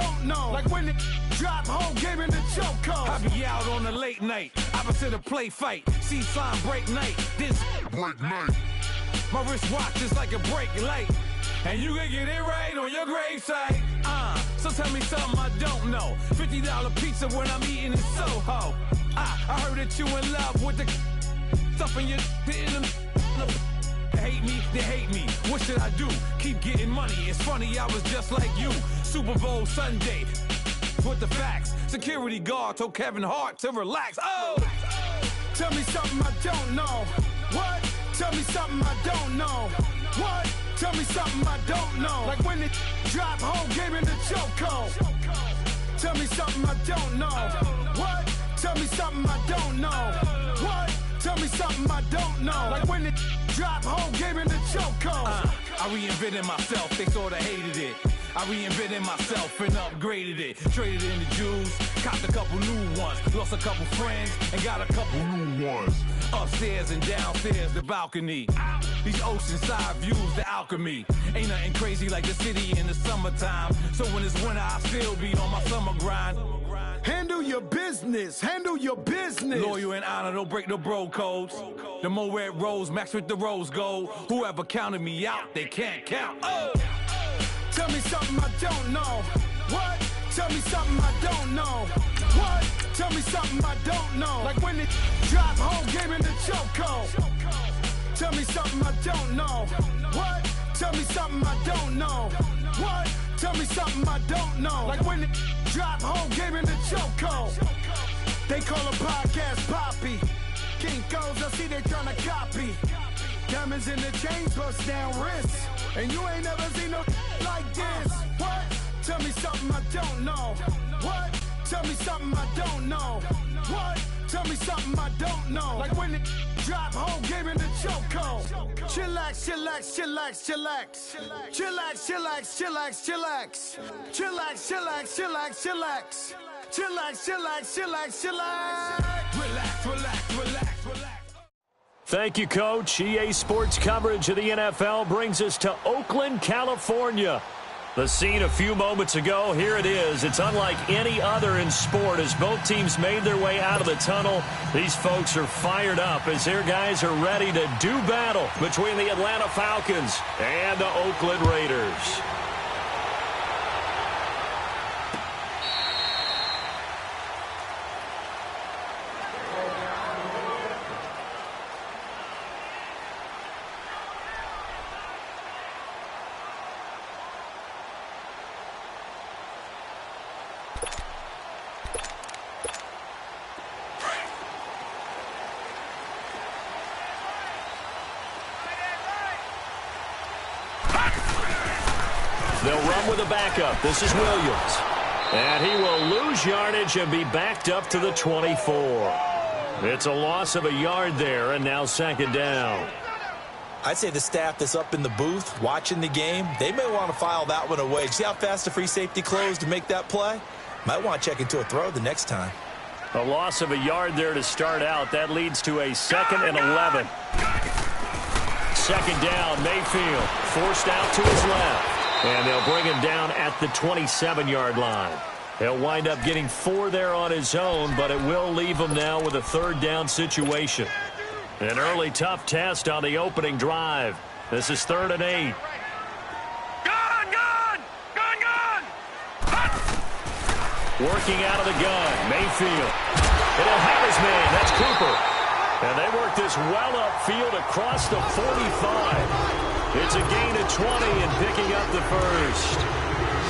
don't know. Like when it drop home, game in the chokehold. I be out on a late night, opposite a play fight. See sign break night, this break night. My wristwatch is like a brake light, and you can get it right on your gravesite. So tell me something I don't know. $50 pizza when I'm eating in Soho. I heard that you in love with the stuff in your They hate me, they hate me. What should I do? Keep getting money. It's funny, I was just like you. Super Bowl Sunday with the facts. Security guard told Kevin Hart to relax. Oh! Tell me something I don't know. What? Tell me something I don't know. What? Tell me something I don't know. Like when it drop home, game in the chokehold. Tell me something I don't know. What? Tell me something I don't know. What? Tell me something I don't know. Like when it drop home, game in the chokehold. I reinvented myself, they sorta hated it. I reinvented myself and upgraded it. Traded in the Jews, copped a couple new ones. Lost a couple friends and got a couple new ones. Upstairs and downstairs, the balcony. These oceanside views, the alchemy. Ain't nothing crazy like the city in the summertime. So when it's winter, I still be on my summer grind. Handle your business, handle your business. Loyal and honor, don't break the bro codes. The more red rose, max with the rose gold. Whoever counted me out, they can't count. Oh! Tell me something I don't know. What? Tell me something I don't know. What? Tell me something I don't know. Like when it drop home, game in the chokehold. Tell me something I don't know. What? Tell me something I don't know. What? Tell me something I don't know. Like when it drop home, game in the chokehold. They call a podcast Poppy. Kinkos, I see they tryna copy. Diamonds in the chains, bust down wrists. And you ain't never seen no like this. What? Tell me something I don't know. What? Tell me something I don't know. What? Tell me something I don't know. Like when it drop home, game in the chokehold. Chillax, chillax, chillax, chillax. Chillax, chillax, chillax, chillax. Chillax, chillax, chillax, chillax. Chillax, chillax, chillax, chillax. Relax, relax, relax, relax. Thank you, Coach. EA Sports coverage of the NFL brings us to Oakland, California. The scene a few moments ago, here it is. It's unlike any other in sport as both teams made their way out of the tunnel. These folks are fired up as their guys are ready to do battle between the Atlanta Falcons and the Oakland Raiders. They'll run with a backup. This is Williams. And he will lose yardage and be backed up to the 24. It's a loss of a yard there, and now second down. I'd say the staff that's up in the booth watching the game, they may want to file that one away. See how fast the free safety closed to make that play? Might want to check into a throw the next time. A loss of a yard there to start out. That leads to a 2nd and 11. Second down, Mayfield forced out to his left. And they'll bring him down at the 27-yard line. He'll wind up getting 4 there on his own, but it will leave him now with a 3rd down situation. An early tough test on the opening drive. This is 3rd and 8. Gun! Working out of the gun, Mayfield. And he'll have his man. That's Cooper. And they work this well upfield across the 45. It's a gain of 20 and picking up the first.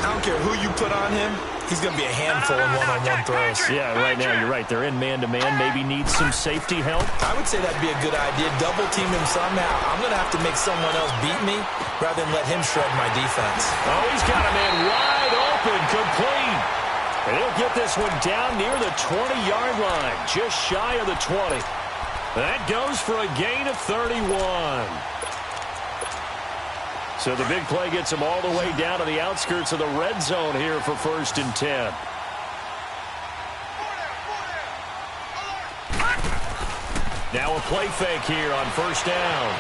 I don't care who you put on him. He's going to be a handful in one-on-one throws. Yeah, right now you're right. They're in man-to-man. Maybe needs some safety help. I would say that'd be a good idea. Double team him somehow. I'm going to have to make someone else beat me rather than let him shred my defense. Oh, he's got a man wide open, complete. And he'll get this one down near the 20-yard line, just shy of the 20. That goes for a gain of 31. So the big play gets him all the way down to the outskirts of the red zone here for 1st and 10. Now a play fake here on 1st down.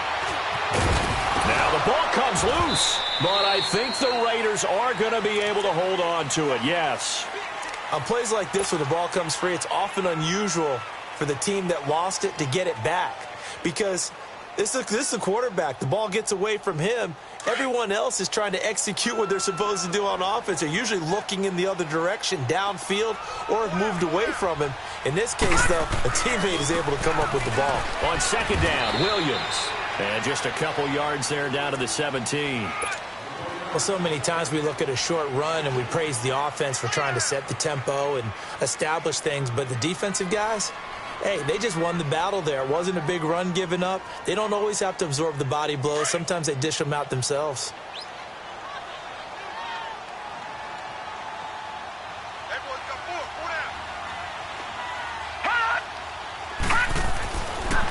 Now the ball comes loose, but I think the Raiders are going to be able to hold on to it, yes. On plays like this where the ball comes free, it's often unusual for the team that lost it to get it back because this is the quarterback. The ball gets away from him. Everyone else is trying to execute what they're supposed to do on offense. They're usually looking in the other direction, downfield, or have moved away from him. In this case, though, a teammate is able to come up with the ball. On second down, Williams. And just a couple yards there down to the 17. Well, so many times we look at a short run and we praise the offense for trying to set the tempo and establish things, but the defensive guys, hey, they just won the battle there. It wasn't a big run given up. They don't always have to absorb the body blows. Sometimes they dish them out themselves.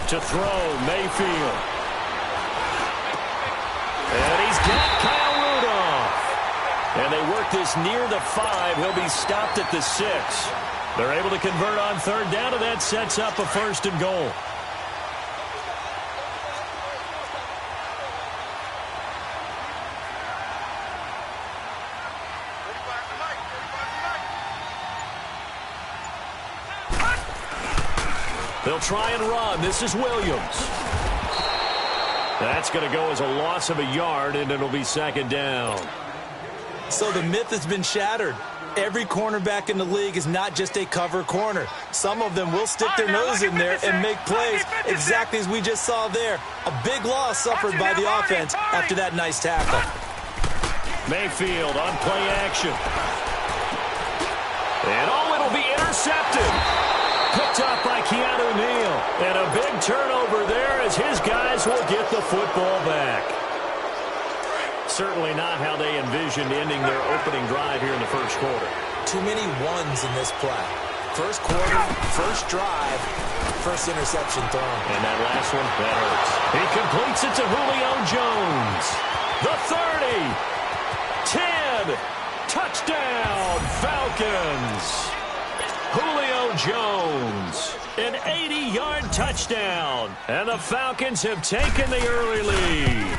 To throw, Mayfield. And he's got Kyle Rudolph. And they work this near the 5. He'll be stopped at the 6. They're able to convert on third down, and that sets up a 1st and goal. They'll try and run. This is Williams. That's going to go as a loss of a yard, and it'll be 2nd down. So the myth has been shattered. Every cornerback in the league is not just a cover corner. Some of them will stick their nose in there and make plays exactly as we just saw there. A big loss suffered by the offense after that nice tackle. Mayfield on play action. And it'll be intercepted. Picked up by Keanu Neal. And a big turnover there as his guys will get the football back. Certainly not how they envisioned ending their opening drive here in the first quarter. Too many ones in this play. First quarter, first drive, first interception thrown. And that last one, that hurts. He completes it to Julio Jones. The 30. 10. Touchdown, Falcons. Julio Jones, an 80-yard touchdown. And the Falcons have taken the early lead.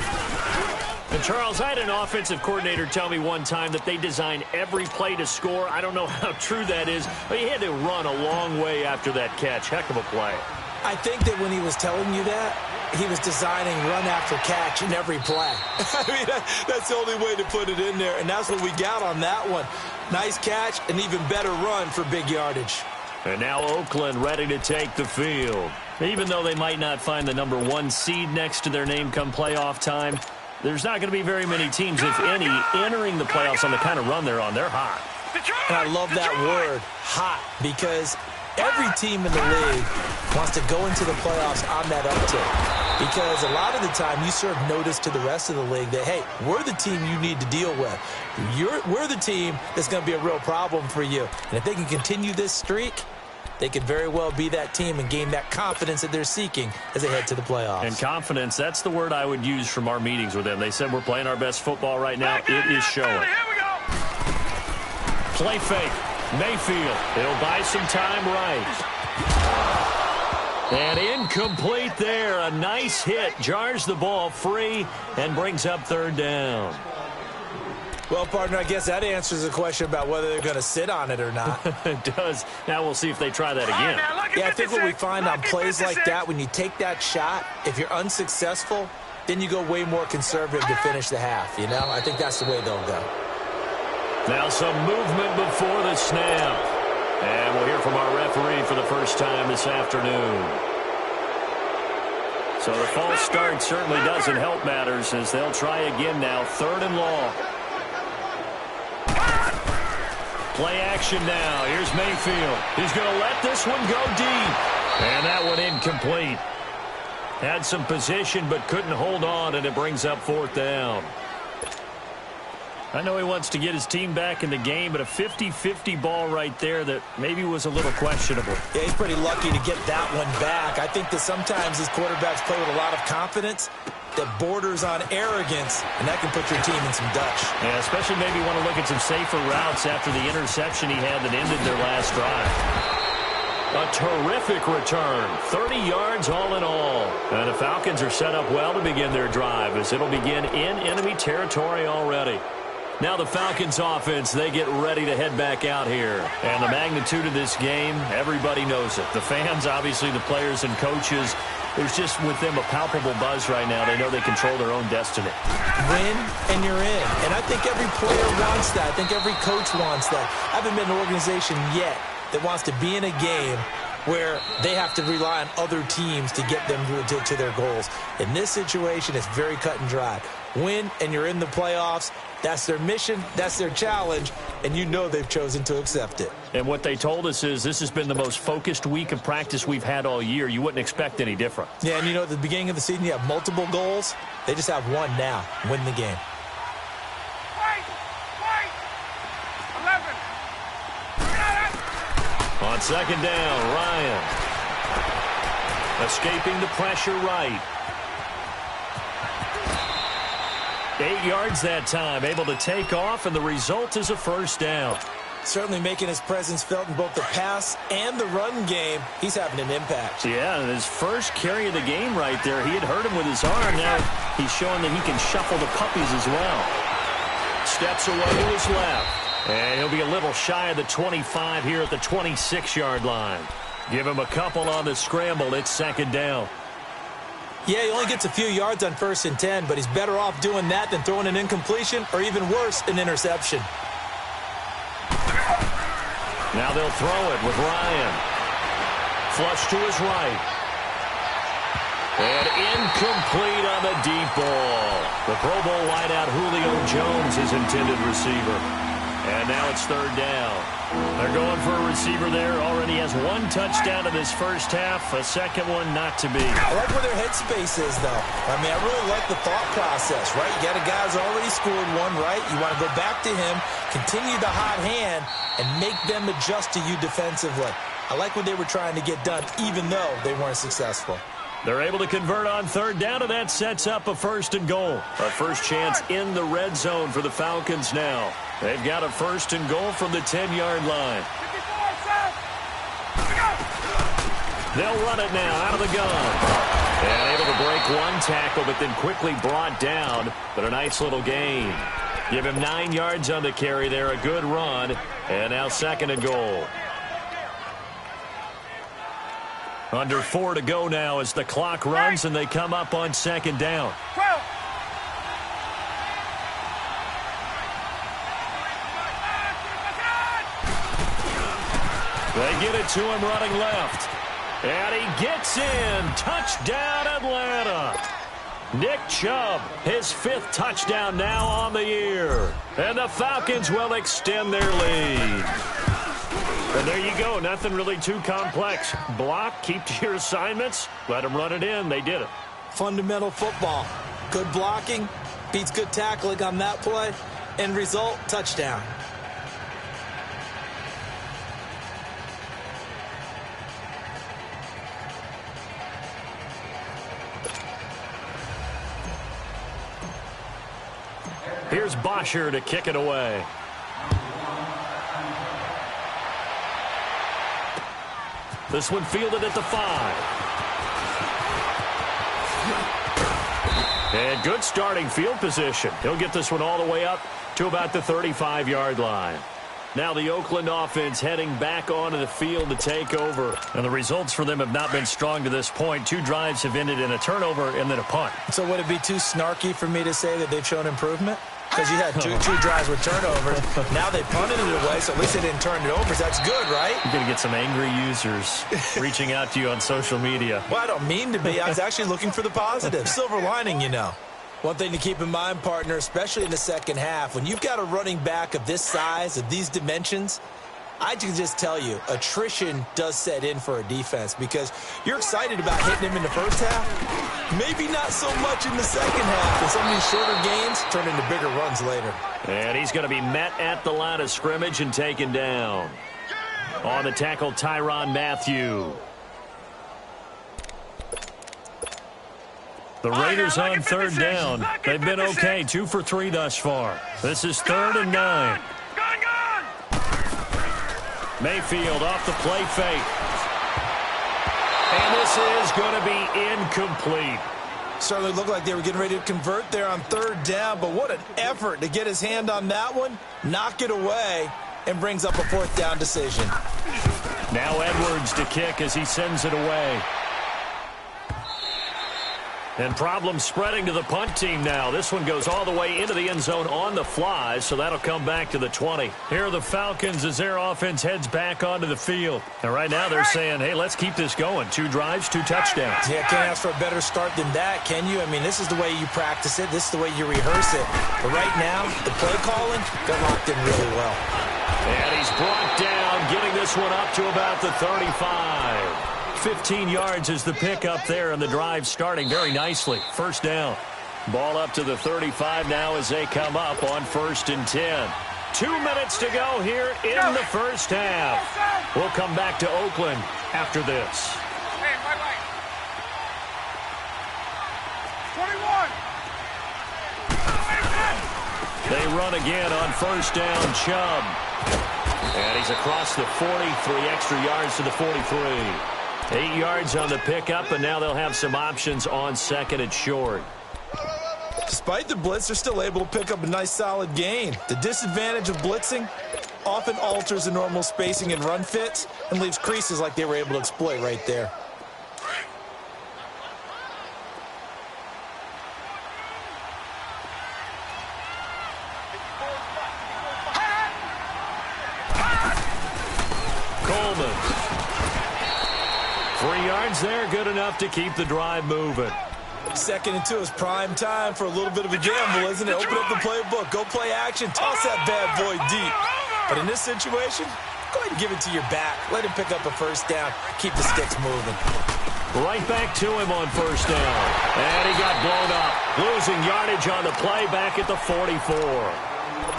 And, Charles, I had an offensive coordinator tell me one time that they design every play to score. I don't know how true that is, but he had to run a long way after that catch. Heck of a play. I think that when he was telling you that, he was designing run after catch in every play. I mean, that's the only way to put it in there, and that's what we got on that one. Nice catch, an even better run for big yardage. And now Oakland ready to take the field. Even though they might not find the number 1 seed next to their name come playoff time, there's not going to be very many teams, if any, entering the playoffs on the kind of run they're on. They're hot. And I love that word, hot, because every team in the league wants to go into the playoffs on that uptick. Because a lot of the time you serve notice to the rest of the league that, hey, we're the team you need to deal with. We're the team that's going to be a real problem for you. And if they can continue this streak, they could very well be that team and gain that confidence that they're seeking as they head to the playoffs. And confidence, that's the word I would use from our meetings with them. They said we're playing our best football right now. It is showing. Play fake. Mayfield. He'll buy some time right. And incomplete there. A nice hit. Jars the ball free and brings up 3rd down. Well, partner, I guess that answers the question about whether they're going to sit on it or not. It does. Now we'll see if they try that again. Yeah, I think what we find on plays like that, when you take that shot, if you're unsuccessful, then you go way more conservative to finish the half, you know? I think that's the way they'll go. Now some movement before the snap. And we'll hear from our referee for the first time this afternoon. So the false start certainly doesn't help matters as they'll try again now. 3rd and long. Play action now. Here's Mayfield. He's going to let this one go deep. And that one incomplete. Had some position but couldn't hold on, and it brings up 4th down. I know he wants to get his team back in the game, but a 50-50 ball right there that maybe was a little questionable. Yeah, he's pretty lucky to get that one back. I think that sometimes his quarterbacks play with a lot of confidence that borders on arrogance, and that can put your team in some dutch. Yeah, especially maybe want to look at some safer routes after the interception he had that ended their last drive. A terrific return. 30 yards all in all. And the Falcons are set up well to begin their drive as it'll begin in enemy territory already. Now the Falcons offense, they get ready to head back out here. And the magnitude of this game, everybody knows it. The fans, obviously the players and coaches, there's just with them a palpable buzz right now. They know they control their own destiny. Win and you're in. And I think every player wants that. I think every coach wants that. I haven't been in an organization yet that wants to be in a game where they have to rely on other teams to get them to their goals. In this situation, it's very cut and dry. Win and you're in the playoffs. That's their mission. That's their challenge. And you know they've chosen to accept it. And what they told us is this has been the most focused week of practice we've had all year. You wouldn't expect any different. Yeah, and you know, at the beginning of the season, you have multiple goals. They just have one now. Win the game. On second down, Ryan. Escaping the pressure right. 8 yards that time, able to take off, and the result is a first down. Certainly making his presence felt in both the pass and the run game. He's having an impact. Yeah, and his first carry of the game right there, he had hurt him with his arm. Now he's showing that he can shuffle the puppies as well. Steps away to his left. And he'll be a little shy of the 25 here at the 26-yard line. Give him a couple on the scramble. It's second down. Yeah, he only gets a few yards on 1st and 10, but he's better off doing that than throwing an incompletion or even worse, an interception. Now they'll throw it with Ryan. Flush to his right. And incomplete on the deep ball. The Pro Bowl wideout Julio Jones, his intended receiver. And now it's third down. They're going for a receiver there. Already has one touchdown in this first half. A second one not to be. I like where their headspace is, though. I mean, I really like the thought process, right? You got a guy who's already scored one, right? You want to go back to him, continue the hot hand, and make them adjust to you defensively. I like what they were trying to get done, even though they weren't successful. They're able to convert on third down, and that sets up a first and goal. A first chance in the red zone for the Falcons now. They've got a first and goal from the 10-yard line. They'll run it now out of the gun. And able to break one tackle, but then quickly brought down. But a nice little gain. Give him 9 yards on the carry there. A good run. And now second and goal. Under 4 to go now as the clock runs and they come up on second down. They get it to him running left. And he gets in. Touchdown, Atlanta. Nick Chubb, his 5th touchdown now on the year. And the Falcons will extend their lead. And there you go. Nothing really too complex. Block, keep to your assignments, let them run it in. They did it. Fundamental football. Good blocking, beats good tackling on that play. End result, touchdown. Here's Bosher to kick it away. This one fielded at the 5. And good starting field position. He'll get this one all the way up to about the 35-yard line. Now the Oakland offense heading back onto the field to take over. And the results for them have not been strong to this point. 2 drives have ended in a turnover and then a punt. So would it be too snarky for me to say that they've shown improvement? Because you had two drives with turnovers. Now they punted it away, so at least they didn't turn it over. So that's good, right? You're going to get some angry users reaching out to you on social media. Well, I don't mean to be. I was actually looking for the positive. Silver lining, you know. One thing to keep in mind, partner, especially in the second half, when you've got a running back of this size, of these dimensions, I can just tell you, attrition does set in for a defense because you're excited about hitting him in the first half. Maybe not so much in the second half. And some of these shorter gains turn into bigger runs later. And he's going to be met at the line of scrimmage and taken down. On the tackle, Tyrann Mathieu. The Raiders on third down. They've been okay, 2 for 3 thus far. This is 3rd and 9. Mayfield off the play fake. And this is going to be incomplete. Certainly looked like they were getting ready to convert there on third down, but what an effort to get his hand on that one, knock it away, and brings up a fourth down decision. Now Edwards to kick as he sends it away. And problems spreading to the punt team now. This one goes all the way into the end zone on the fly, so that'll come back to the 20. Here are the Falcons as their offense heads back onto the field. And right now they're saying, hey, let's keep this going. 2 drives, 2 touchdowns. Yeah, can't ask for a better start than that, can you? I mean, this is the way you practice it. This is the way you rehearse it. But right now, the play calling got locked in really well. And he's brought down, getting this one up to about the 35. 15 yards is the pickup there, and the drive starting very nicely. First down. Ball up to the 35 now as they come up on 1st and 10. 2 minutes to go here in the first half. We'll come back to Oakland after this. Hey, right. 21. They run again on first down, Chubb. And he's across the 40, 3 extra yards to the 43. 8 yards on the pickup, and now they'll have some options on 2nd and short. Despite the blitz, they're still able to pick up a nice solid gain. The disadvantage of blitzing often alters the normal spacing and run fits and leaves creases like they were able to exploit right there. Coleman. 3 yards there, good enough to keep the drive moving. 2nd and 2 is prime time for a little bit of a gamble, isn't it? Open up the playbook, go play action, toss that bad boy deep. But in this situation, go ahead and give it to your back. Let him pick up a first down, keep the sticks moving. Right back to him on first down. And he got blown up, losing yardage on the play back at the 44.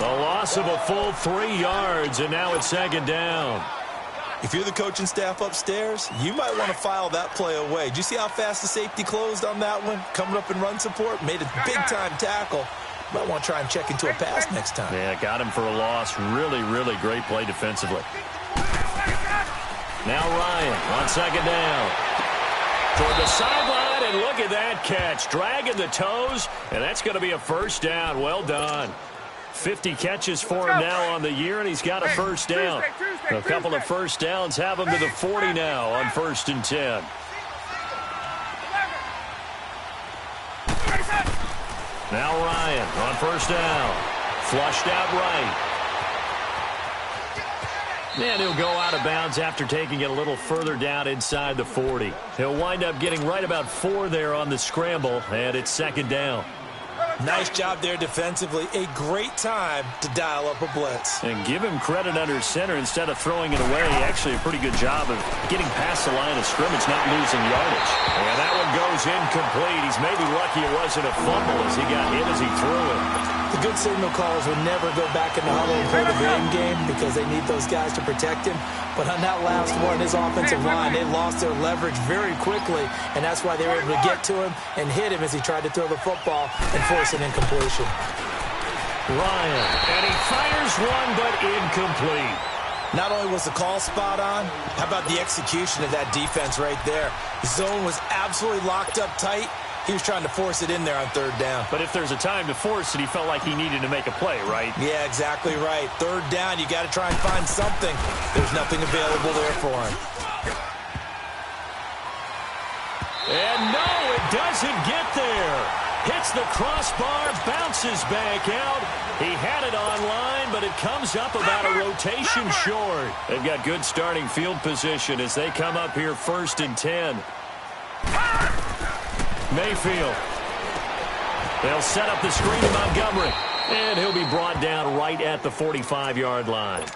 The loss of a full 3 yards, and now it's 2nd down. If you're the coaching staff upstairs, you might want to file that play away. Did you see how fast the safety closed on that one? Coming up in run support, made a big-time tackle. Might want to try and check into a pass next time. Yeah, got him for a loss. Really, really great play defensively. Now Ryan on 2nd down. Toward the sideline, and look at that catch. Dragging the toes, and that's going to be a first down. Well done. 50 catches for him now on the year, and he's got a first down. A couple of first downs have him to the 40 now on 1st and 10. Now Ryan on first down. Flushed out right. And he'll go out of bounds after taking it a little further down inside the 40. He'll wind up getting right about 4 there on the scramble, and it's 2nd down. Nice job there defensively. A great time to dial up a blitz. And give him credit under center instead of throwing it away. Actually, a pretty good job of getting past the line of scrimmage, not losing yardage. And that one goes incomplete. He's maybe lucky it wasn't a fumble as he got hit as he threw it. The good signal callers would never go back in the huddle and play the blame game because they need those guys to protect him. But on that last one, his offensive line, they lost their leverage very quickly, and that's why they were able to get to him and hit him as he tried to throw the football and force an incompletion. Ryan, and he fires one, but incomplete. Not only was the call spot on, how about the execution of that defense right there? The zone was absolutely locked up tight. He was trying to force it in there on 3rd down. But if there's a time to force it, he felt like he needed to make a play, right? Yeah, exactly right. 3rd down, you got to try and find something. There's nothing available there for him. And no, it doesn't get there. Hits the crossbar, bounces back out. He had it online, but it comes up about a rotation short. They've got good starting field position as they come up here 1st and 10. Mayfield. They'll set up the screen to Montgomery. And he'll be brought down right at the 45-yard line.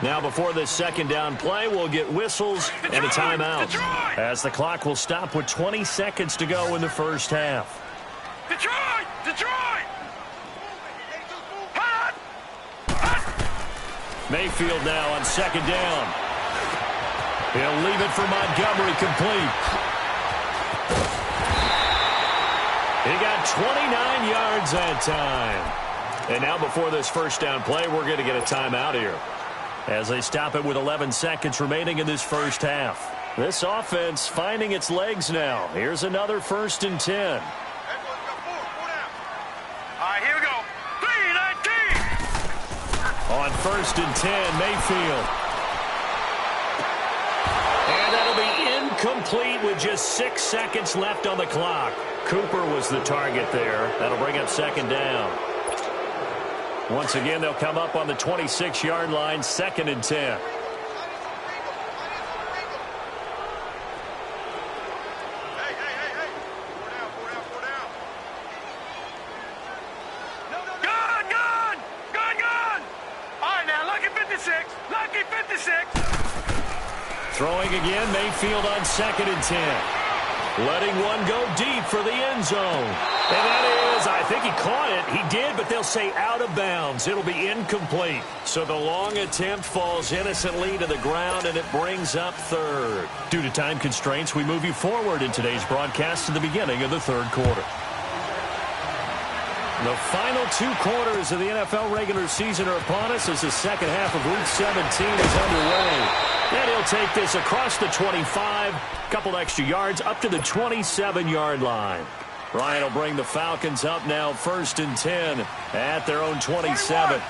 Now before this 2nd down play, we'll get whistles and a timeout. As the clock will stop with 20 seconds to go in the first half. Detroit! Detroit! Mayfield now on 2nd down. He'll leave it for Montgomery complete. He got 29 yards that time. And now before this first down play, we're going to get a timeout here as they stop it with 11 seconds remaining in this first half. This offense finding its legs now. Here's another 1st and 10. All right, here we go. 3-19. On 1st and 10, Mayfield. And that'll be incomplete with just 6 seconds left on the clock. Cooper was the target there. That'll bring up 2nd down. Once again, they'll come up on the 26-yard line, 2nd and 10. Throwing again, Mayfield on 2nd and 10. Letting one go deep for the end zone. And that is, I think he caught it. He did, but they'll say out of bounds. It'll be incomplete. So the long attempt falls innocently to the ground, and it brings up 3rd. Due to time constraints, we move you forward in today's broadcast to the beginning of the 3rd quarter. The final 2 quarters of the NFL regular season are upon us as the second half of Week 17 is underway. And he'll take this across the 25, couple extra yards up to the 27-yard line. Ryan will bring the Falcons up now 1st and 10 at their own 27.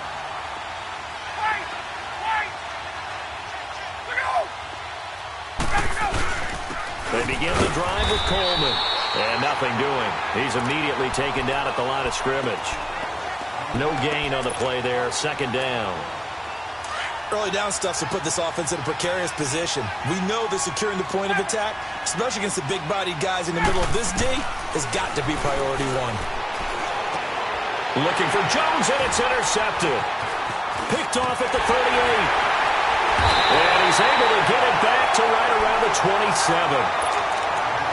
They begin the drive with Coleman. And nothing doing. He's immediately taken down at the line of scrimmage. No gain on the play there. 2nd down. Early down stuff to put this offense in a precarious position. We know that securing the point of attack, especially against the big-bodied guys in the middle of this D, has got to be priority 1. Looking for Jones, and it's intercepted. Picked off at the 38. And he's able to get it back to right around the 27.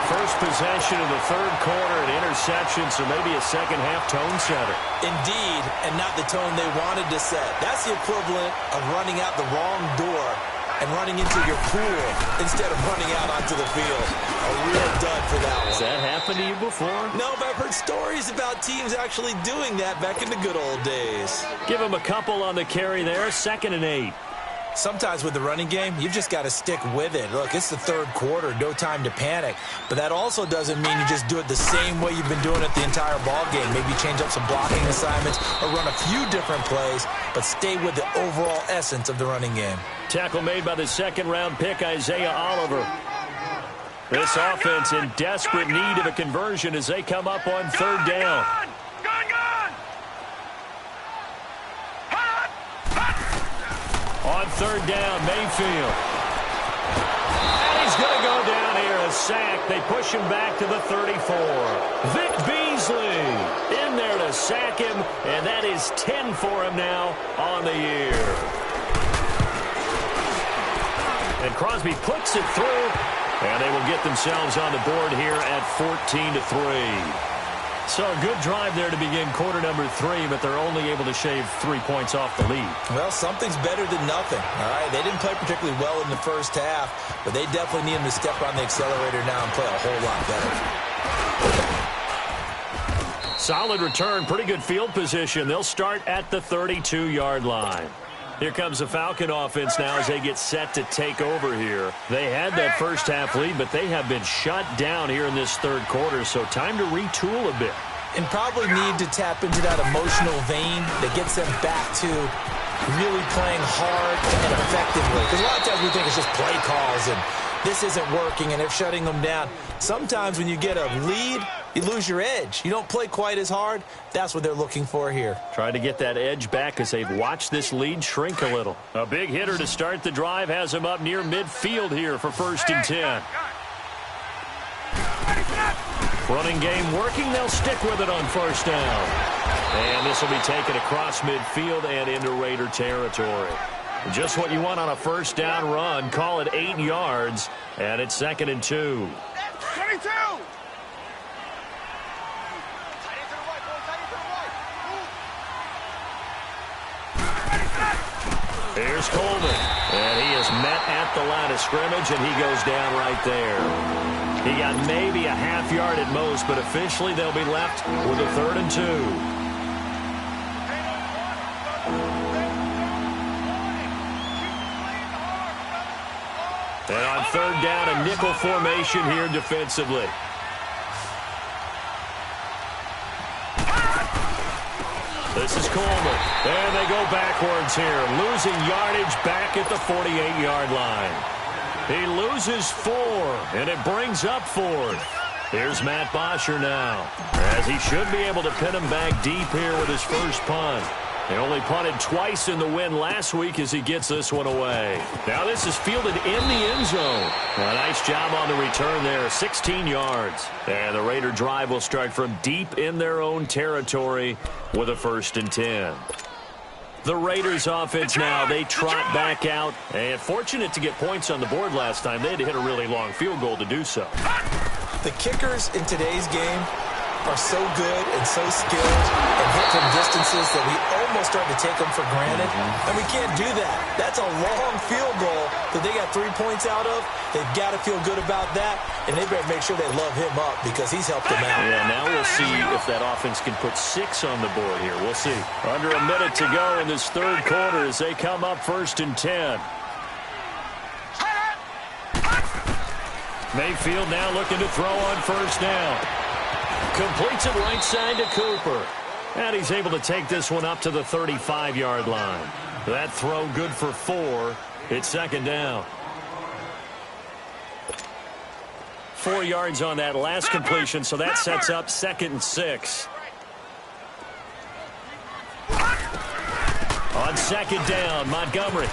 First possession of the 3rd quarter, an interception, so maybe a second-half tone setter. Indeed, and not the tone they wanted to set. That's the equivalent of running out the wrong door and running into your pool instead of running out onto the field. A real dud for that one. Has that happened to you before? No, but I've heard stories about teams actually doing that back in the good old days. Give him a couple on the carry there, 2nd and 8. Sometimes with the running game, you've just got to stick with it. Look, it's the 3rd quarter, no time to panic. But that also doesn't mean you just do it the same way you've been doing it the entire ball game. Maybe change up some blocking assignments or run a few different plays, but stay with the overall essence of the running game. Tackle made by the 2nd-round pick, Isaiah Oliver. This offense in desperate need of a conversion as they come up on 3rd down. On 3rd down, Mayfield. And he's going to go down here, a sack. They push him back to the 34. Vic Beasley in there to sack him, and that is 10 for him now on the year. And Crosby puts it through, and they will get themselves on the board here at 14-3. So a good drive there to begin quarter number 3, but they're only able to shave 3 points off the lead. Well, something's better than nothing, all right? They didn't play particularly well in the first half, but they definitely need them to step on the accelerator now and play a whole lot better. Solid return, pretty good field position. They'll start at the 32-yard line. Here comes the Falcon offense now as they get set to take over here. They had that first half lead, but they have been shut down here in this 3rd quarter, so time to retool a bit. And probably need to tap into that emotional vein that gets them back to really playing hard and effectively. Because a lot of times we think it's just play calls and this isn't working and they're shutting them down. Sometimes when you get a lead, you lose your edge. You don't play quite as hard. That's what they're looking for here. Trying to get that edge back as they've watched this lead shrink a little. A big hitter to start the drive has him up near midfield here for 1st and 10. Running game working. They'll stick with it on 1st down. And this will be taken across midfield and into Raider territory. Just what you want on a 1st down run. Call it 8 yards, and it's 2nd and 2. 22! Here's Coleman, and he is met at the line of scrimmage, and he goes down right there. He got maybe a half yard at most, but officially they'll be left with a 3rd and 2. And on third down, a nickel formation here defensively. This is Coleman. And they go backwards here, losing yardage back at the 48-yard line. He loses 4, and it brings up 4th. Here's Matt Bosher now, as he should be able to pin him back deep here with his first punt. He only punted twice in the win last week as he gets this one away. Now this is fielded in the end zone. A nice job on the return there, 16 yards. And the Raider drive will start from deep in their own territory with a 1st and 10. The Raiders offense now, they trot back out. And fortunate to get points on the board last time. They had to hit a really long field goal to do so. The kickers in today's game are so good and so skilled and hit from distances that we almost start to take them for granted. And we can't do that. That's a long field goal that they got 3 points out of. They've got to feel good about that, and they better make sure they love him up because he's helped them out. Yeah, now we'll see if that offense can put 6 on the board here. We'll see. Under a minute to go in this third quarter as they come up 1st and 10. Mayfield now looking to throw on 1st down. Completes it right side to Cooper. And he's able to take this one up to the 35-yard line. That throw good for 4. It's 2nd down. 4 yards on that last completion, so that sets up 2nd and 6. On 2nd down, Montgomery.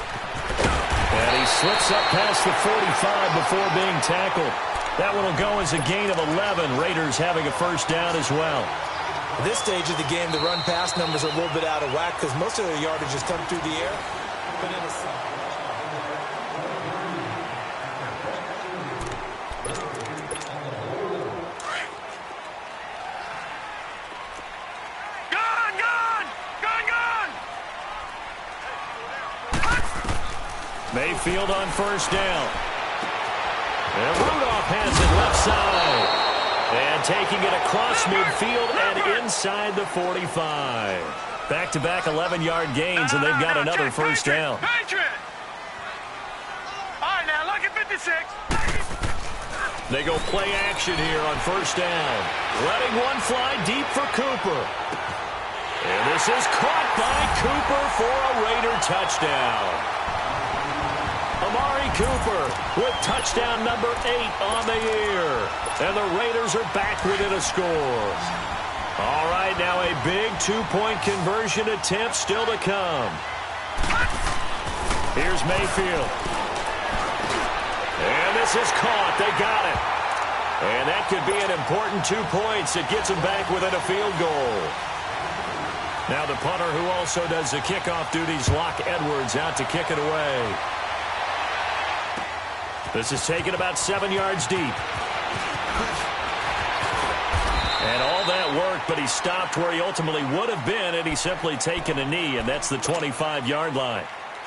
And he slips up past the 45 before being tackled. That one will go as a gain of 11. Raiders having a 1st down as well. At this stage of the game, the run-pass numbers are a little bit out of whack because most of their yardage has come through the air. But in a Mayfield on 1st down. And Rudolph has it left side. And taking it across midfield and inside the 45. Back-to-back 11-yard gains, and they've got another 1st down. All right, now look at 56. They go play action here on 1st down. Letting one fly deep for Cooper. And this is caught by Cooper for a Raider touchdown. Amari Cooper with touchdown number 8 on the year. And the Raiders are back within a score. All right, now a big 2-point conversion attempt still to come. Here's Mayfield. And this is caught. They got it. And that could be an important 2 points. It gets them back within a field goal. Now the punter who also does the kickoff duties, Locke Edwards, out to kick it away. This is taken about 7 yards deep. And all that worked, but he stopped where he ultimately would have been had he simply taken a knee, and that's the 25-yard line.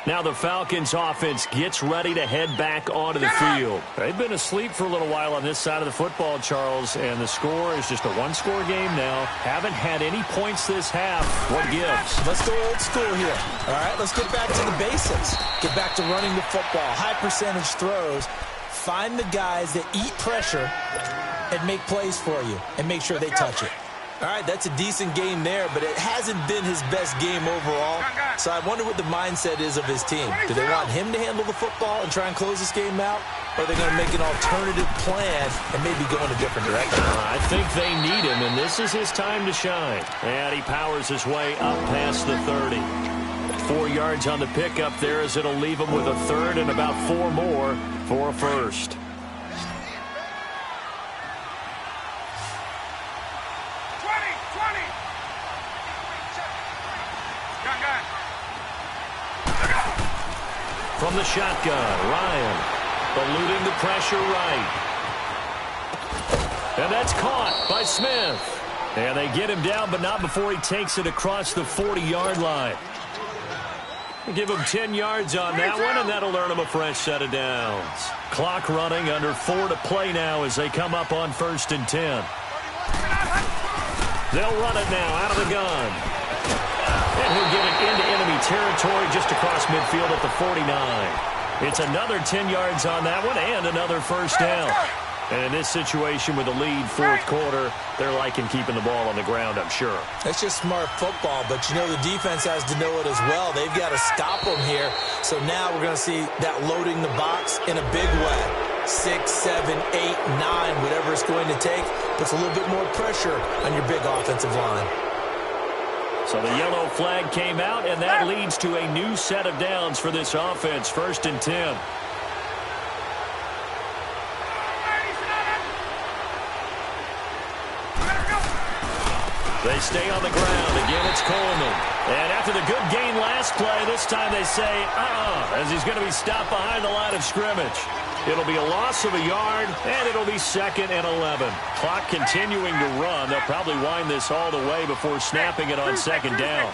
Now the Falcons offense gets ready to head back onto the field. They've been asleep for a little while on this side of the football, Charles, and the score is just a one-score game now. Haven't had any points this half. What gives? Let's go old school here. All right, let's get back to the basics. Get back to running the football, high-percentage throws. Find the guys that eat pressure and make plays for you and make sure they touch it. All right, that's a decent game there, but it hasn't been his best game overall. So I wonder what the mindset is of his team. Do they want him to handle the football and try and close this game out? Or are they going to make an alternative plan and maybe go in a different direction? I think they need him, and this is his time to shine. And he powers his way up past the 30. 4 yards on the pickup there as it'll leave him with a 3rd and about 4 more for a 1st. From the shotgun, Ryan eluding the pressure right. And that's caught by Smith. And they get him down, but not before he takes it across the 40-yard line. Give him 10 yards on that one, and that'll earn him a fresh set of downs. Clock running, under 4 to play now as they come up on 1st and 10. They'll run it now out of the gun. And he'll get it into enemy territory just across midfield at the 49. It's another 10 yards on that one and another first down. And in this situation with the lead fourth quarter, they're liking keeping the ball on the ground, I'm sure. That's just smart football, but you know the defense has to know it as well. They've got to stop them here. So now we're going to see that loading the box in a big way. 6, 7, 8, 9, whatever it's going to take, puts a little bit more pressure on your big offensive line. So the yellow flag came out, and that leads to a new set of downs for this offense. 1st and 10. They stay on the ground. Again, it's Coleman. And after the good gain last play, this time they say, as he's going to be stopped behind the line of scrimmage. It'll be a loss of a yard, and it'll be 2nd and 11. Clock continuing to run. They'll probably wind this all the way before snapping it on 2nd down.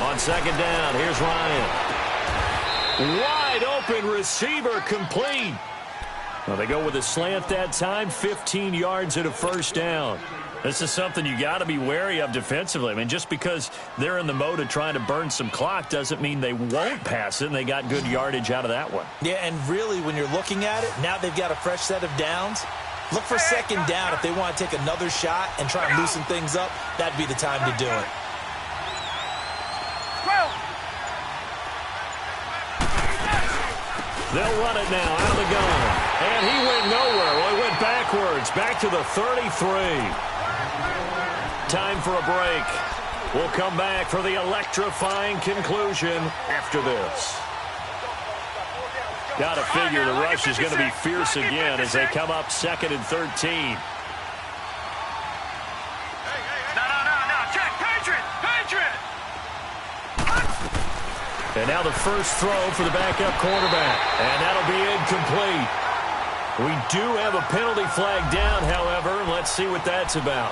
On 2nd down, here's Ryan. Wide open receiver complete. Well, they go with a slant that time, 15 yards and a first down. This is something you got to be wary of defensively. I mean, just because they're in the mode of trying to burn some clock doesn't mean they won't pass it, and they got good yardage out of that one. Yeah, and really, when you're looking at it, now they've got a fresh set of downs. Look for 2nd down if they want to take another shot and try and loosen things up. That'd be the time to do it. They'll run it now out of the gun. And he went nowhere. Well, he went backwards, back to the 33. Time for a break. We'll come back for the electrifying conclusion after this. Got to figure the rush is going to be fierce again as they come up 2nd and 13. And now the first throw for the backup quarterback. And that'll be incomplete. We do have a penalty flag down, however. Let's see what that's about.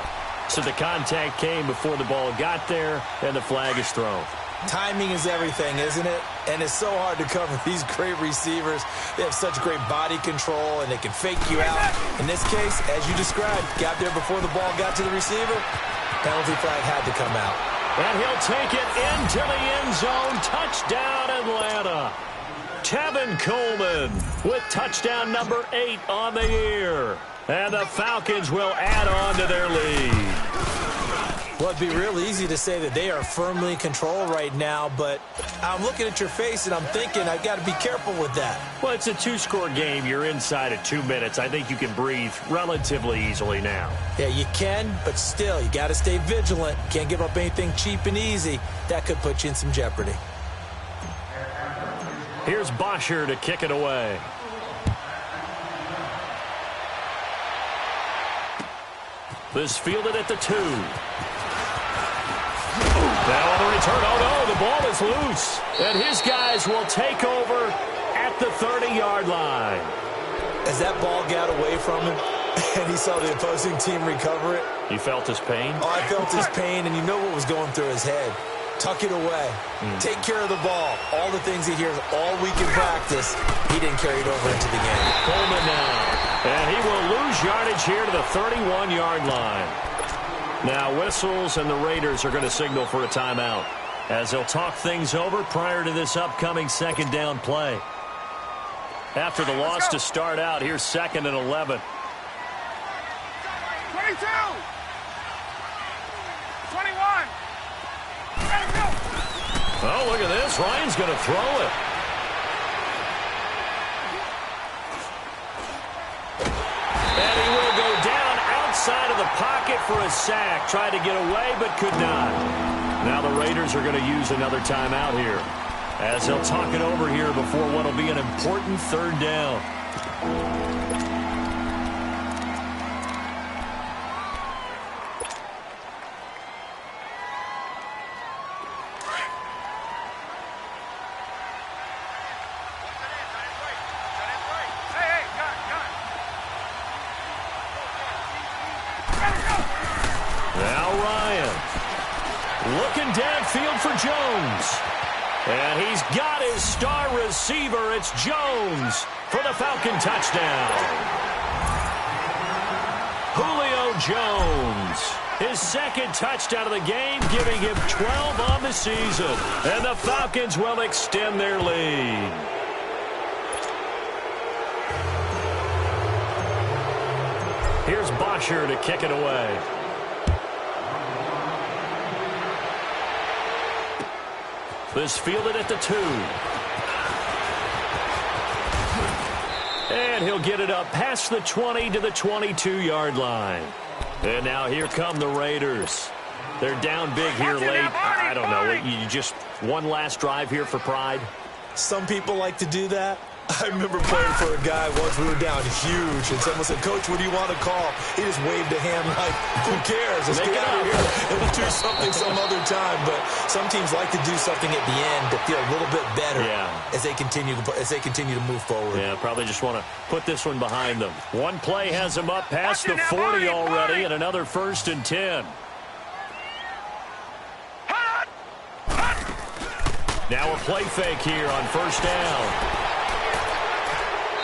So the contact came before the ball got there, and the flag is thrown. Timing is everything, isn't it? And it's so hard to cover these great receivers. They have such great body control, and they can fake you out. In this case, as you described, got there before the ball got to the receiver. Penalty flag had to come out. And he'll take it into the end zone. Touchdown, Atlanta. Tevin Coleman with touchdown number 8 on the year. And the Falcons will add on to their lead. Well, it'd be real easy to say that they are firmly in control right now, but I'm looking at your face and I'm thinking I've got to be careful with that. Well, it's a 2-score game. You're inside of 2 minutes. I think you can breathe relatively easily now. Yeah, you can, but still, you got to stay vigilant. Can't give up anything cheap and easy. That could put you in some jeopardy. Here's Bosher to kick it away. This fielded at the 2. Now on the return, oh no, the ball is loose. And his guys will take over at the 30-yard line. As that ball got away from him and he saw the opposing team recover it. You felt his pain? Oh, I felt his pain, and you know what was going through his head. Tuck it away. Take care of the ball. All the things he hears all week in practice, he didn't carry it over into the game. Coleman now. And he will lose yardage here to the 31-yard line. Now whistles, and the Raiders are going to signal for a timeout as they'll talk things over prior to this upcoming 2nd down play. After the loss to start out, here's 2nd and 11. 22. 21. Oh, look at this. Ryan's going to throw it. And he will go down outside of the pocket for a sack. Tried to get away, but could not. Now the Raiders are going to use another timeout here as they'll talk it over here before what will be an important 3rd down. Downfield for Jones. And he's got his star receiver. It's Jones for the Falcon touchdown. Julio Jones. His second touchdown of the game, giving him 12 on the season. And the Falcons will extend their lead. Here's Bosher to kick it away. This fielded at the 2. And he'll get it up past the 20 to the 22-yard line. And now here come the Raiders. They're down big here late. I don't know. You just one last drive here for pride? Some people like to do that. I remember playing for a guy once. We were down huge, and someone said, "Coach, what do you want to call?" He just waved a hand like, "Who cares? Let's get out of here and we'll do something some other time." But some teams like to do something at the end to feel a little bit better as they continue to move forward. Yeah, probably just want to put this one behind them. One play has them up past the 40 already, and another 1st and 10. Now a play fake here on 1st down.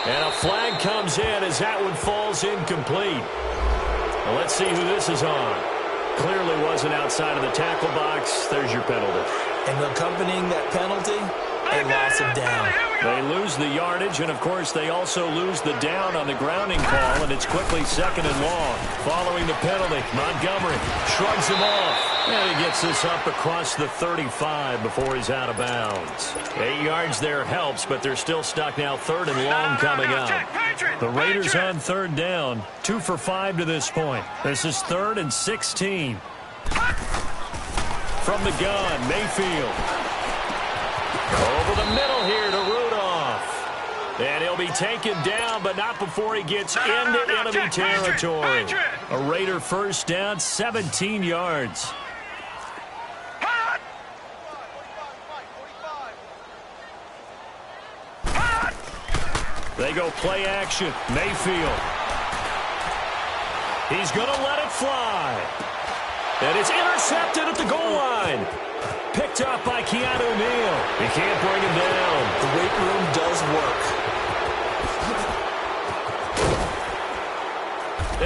And a flag comes in as that one falls incomplete. Well, let's see who this is on. Clearly wasn't outside of the tackle box. There's your penalty. And accompanying that penalty, a loss of down. They lose the yardage, and, of course, they also lose the down on the grounding call, and it's quickly 2nd and long. Following the penalty, Montgomery shrugs him off. And he gets this up across the 35 before he's out of bounds. 8 yards there helps, but they're still stuck now 3rd and long coming up. The Raiders on 3rd down, 2 for 5 to this point. This is 3rd and 16. From the gun, Mayfield. Over the middle here to Rudolph. And he'll be taken down, but not before he gets into enemy territory. A Raider 1st down, 17 yards. They go play action. Mayfield. He's going to let it fly. And it's intercepted at the goal line. Picked up by Keanu Neal. He can't bring him down. The weight room does work.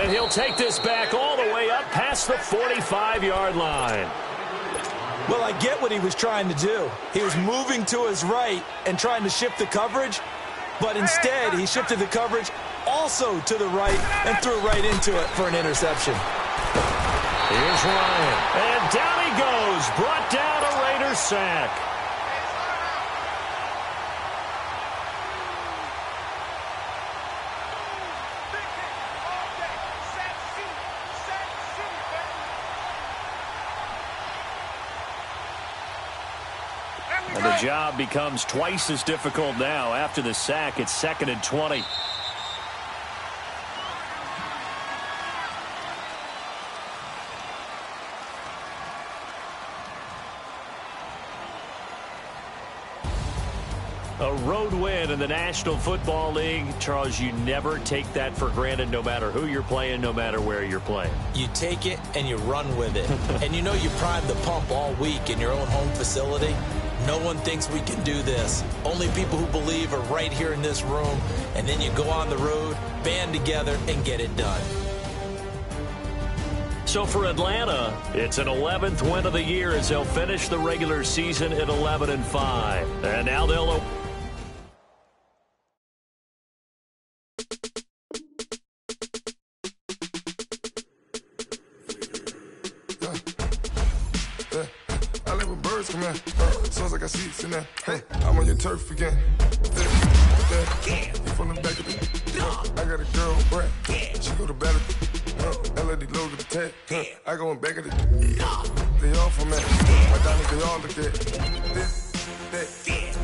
And he'll take this back all the way up past the 45-yard line. Well, I get what he was trying to do. He was moving to his right and trying to shift the coverage. But instead, he shifted the coverage also to the right and threw right into it for an interception. Here's Ryan. And down he goes. Brought down a Raider sack. And the job becomes twice as difficult now. After the sack, it's 2nd and 20. A road win in the National Football League. Charles, you never take that for granted no matter who you're playing, no matter where you're playing. You take it and you run with it. And you know you primed the pump all week in your own home facility. No one thinks we can do this. Only people who believe are right here in this room. And then you go on the road, band together, and get it done. So for Atlanta, it's an 11th win of the year as they'll finish the regular season at 11-5. And now they'll... Come in, sounds like I see seats in there. Hey, I'm on your turf again. You from the back of the I got a girl, Brad. She go to battle. LED logo the tag. I go in back of the they all from that. My diamonds, they all look at this, that.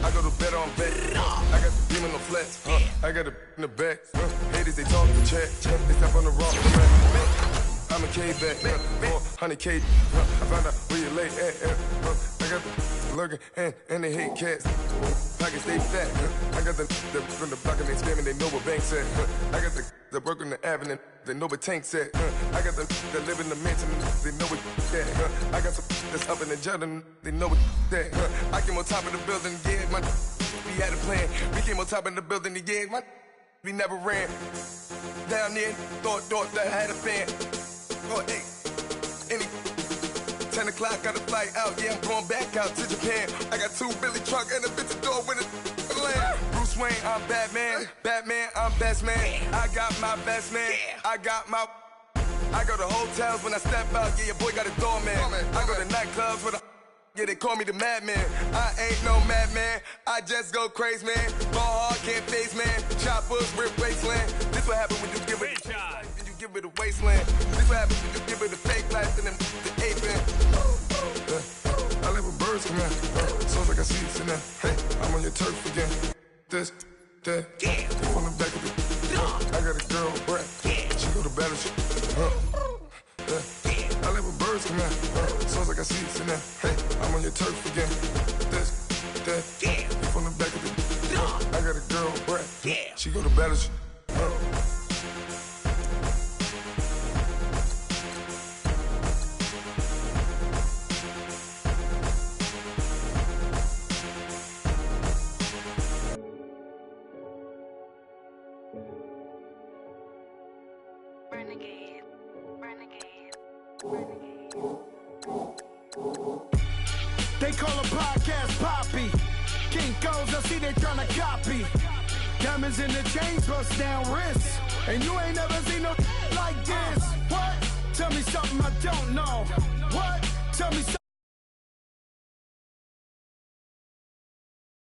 I go to bed on bed. I got the demon on flats. I got it in the back. Haters, they talk the chat. They step on the rock. I'm a K-back, 400K. I found out where you lay at. I got the lurking and they hate cats. Pockets stay fat. I got the from the block and they screaming, they know what banks at. I got the work on the avenue, they know what tanks at. I got the live in the mansion, they know what that. I got some that's up in the Jordan, they know what that. I came on top of the building, yeah, my we had a plan. We came on top of the building, yeah, my we never ran. Down there, thought that I had a fan. Oh, hey. any 10 o'clock, got a flight out, yeah, I'm going back out to Japan. I got 2 Billy truck and a bitch door with a land. Bruce Wayne, I'm Batman. Batman, I'm best man. I got my best man. I go to hotels when I step out, yeah, your boy got a doorman. I go to nightclubs with a yeah, they call me the madman. I ain't no madman, I just go crazy, man. Ball hard, can't face, man. Choppers, rip wasteland. This what happen when you give it life and you give it a wasteland. This what happens when you give it a fake life and then the aping. I live with birds come in. Sounds like I see it in there. Hey, I'm on your turf again. This, that, from the back of the I got a girl, Brett. She go to battle shit. I live with birds come in. Sounds like I see it in there. Hey, I'm on your turf again. This, that, from the back of the I got a girl, Brett. She go to battle shit. They call a podcast Poppy. Kinkos, I see they tryna copy. Diamonds in the chains, bust down wrists. And you ain't never seen no like this. What? Tell me something I don't know. What? Tell me something.